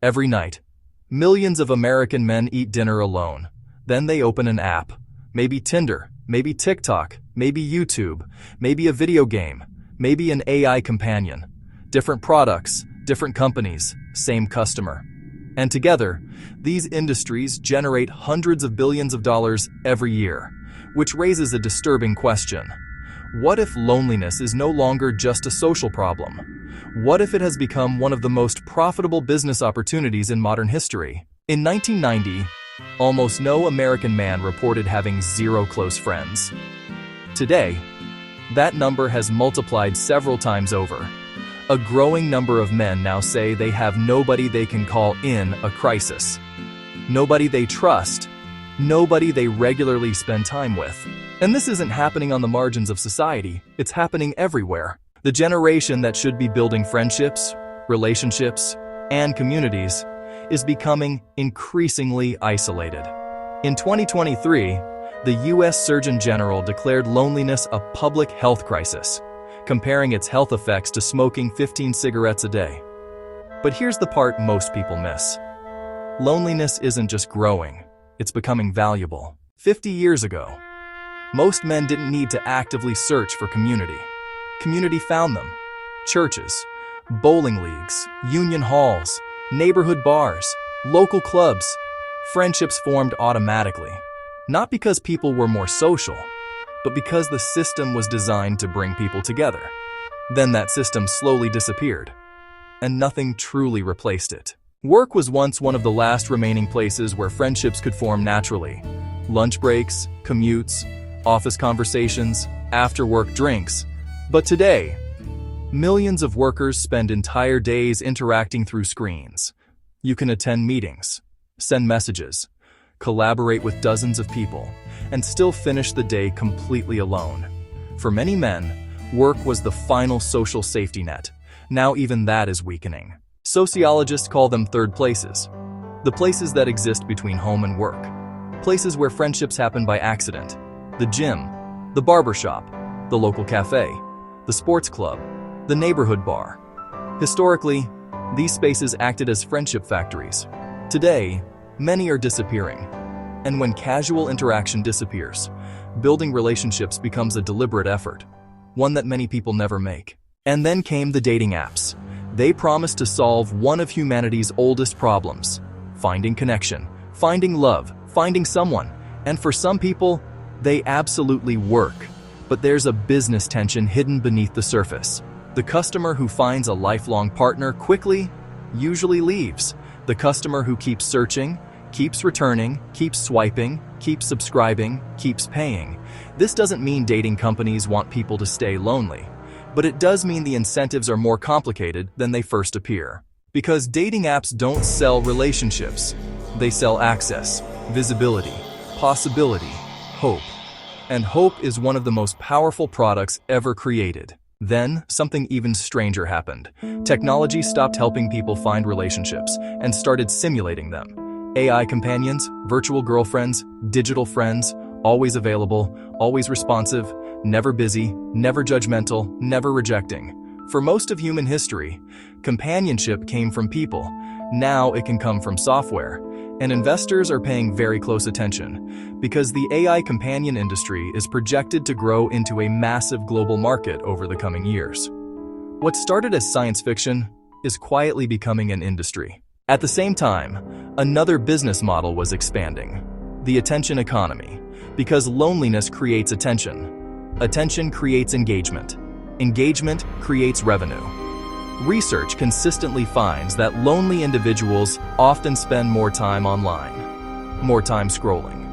Every night, millions of American men eat dinner alone. Then they open an app. Maybe Tinder, maybe TikTok, maybe YouTube, maybe a video game, maybe an AI companion. Different products, different companies, same customer. And together, these industries generate hundreds of billions of dollars every year, which raises a disturbing question. What if loneliness is no longer just a social problem? What if it has become one of the most profitable business opportunities in modern history? In 1990, almost no American man reported having zero close friends. Today, that number has multiplied several times over. A growing number of men now say they have nobody they can call in a crisis. Nobody they trust, nobody they regularly spend time with. And this isn't happening on the margins of society, it's happening everywhere. The generation that should be building friendships, relationships, and communities is becoming increasingly isolated. In 2023, the U.S. Surgeon General declared loneliness a public health crisis, comparing its health effects to smoking 15 cigarettes a day. But here's the part most people miss. Loneliness isn't just growing, it's becoming valuable. 50 years ago, most men didn't need to actively search for community. Community found them. Churches, bowling leagues, union halls, neighborhood bars, local clubs. Friendships formed automatically. Not because people were more social, but because the system was designed to bring people together. Then that system slowly disappeared, and nothing truly replaced it. Work was once one of the last remaining places where friendships could form naturally. Lunch breaks, commutes, office conversations, after-work drinks. But today, millions of workers spend entire days interacting through screens. You can attend meetings, send messages, collaborate with dozens of people, and still finish the day completely alone. For many men, work was the final social safety net. Now even that is weakening. Sociologists call them third places. The places that exist between home and work. Places where friendships happen by accident. The gym, the barbershop, the local cafe, the sports club, the neighborhood bar. Historically, these spaces acted as friendship factories. Today, many are disappearing. And when casual interaction disappears, building relationships becomes a deliberate effort, one that many people never make. And then came the dating apps. They promised to solve one of humanity's oldest problems: finding connection, finding love, finding someone. And for some people, they absolutely work. But there's a business tension hidden beneath the surface. The customer who finds a lifelong partner quickly usually leaves. The customer who keeps searching, keeps returning, keeps swiping, keeps subscribing, keeps paying. This doesn't mean dating companies want people to stay lonely, but it does mean the incentives are more complicated than they first appear. Because dating apps don't sell relationships. They sell access, visibility, possibility, hope. And hope is one of the most powerful products ever created. Then, something even stranger happened. Technology stopped helping people find relationships and started simulating them. AI companions, virtual girlfriends, digital friends, always available, always responsive, never busy, never judgmental, never rejecting. For most of human history, companionship came from people. Now it can come from software. And investors are paying very close attention because the AI companion industry is projected to grow into a massive global market over the coming years. What started as science fiction is quietly becoming an industry. At the same time, another business model was expanding: the attention economy. Because loneliness creates attention. Attention creates engagement. Engagement creates revenue. Research consistently finds that lonely individuals often spend more time online, more time scrolling,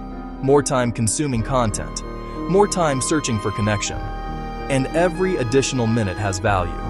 more time consuming content, more time searching for connection. And every additional minute has value.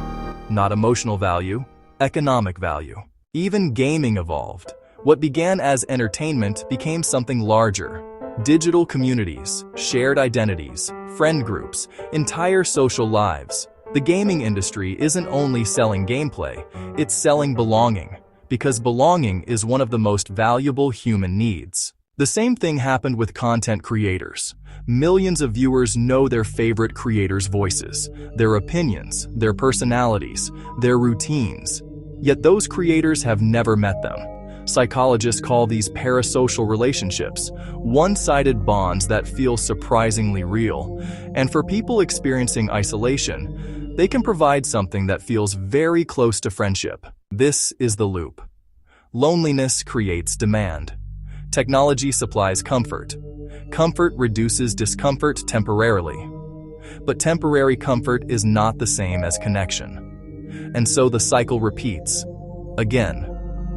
Not emotional value, economic value. Even gaming evolved. What began as entertainment became something larger. Digital communities, shared identities, friend groups, entire social lives. The gaming industry isn't only selling gameplay, it's selling belonging, because belonging is one of the most valuable human needs. The same thing happened with content creators. Millions of viewers know their favorite creators' voices, their opinions, their personalities, their routines. Yet those creators have never met them. Psychologists call these parasocial relationships, one-sided bonds that feel surprisingly real. And for people experiencing isolation, they can provide something that feels very close to friendship. This is the loop. Loneliness creates demand. Technology supplies comfort. Comfort reduces discomfort temporarily. But temporary comfort is not the same as connection. And so the cycle repeats, again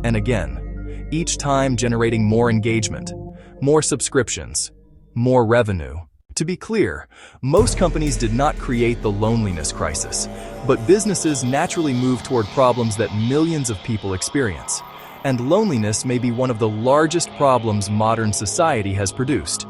and again, each time generating more engagement, more subscriptions, more revenue. To be clear, most companies did not create the loneliness crisis, but businesses naturally move toward problems that millions of people experience. And loneliness may be one of the largest problems modern society has produced.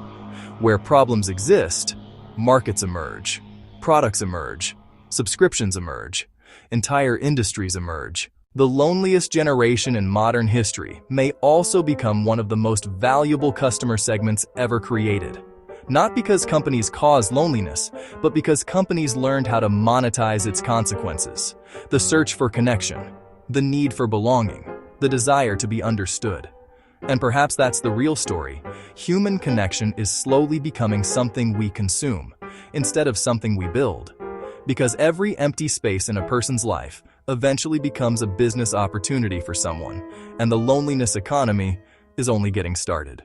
Where problems exist, markets emerge, products emerge, subscriptions emerge, entire industries emerge. The loneliest generation in modern history may also become one of the most valuable customer segments ever created. Not because companies caused loneliness, but because companies learned how to monetize its consequences. The search for connection, the need for belonging, the desire to be understood. And perhaps that's the real story. Human connection is slowly becoming something we consume, instead of something we build. Because every empty space in a person's life eventually becomes a business opportunity for someone, and the loneliness economy is only getting started.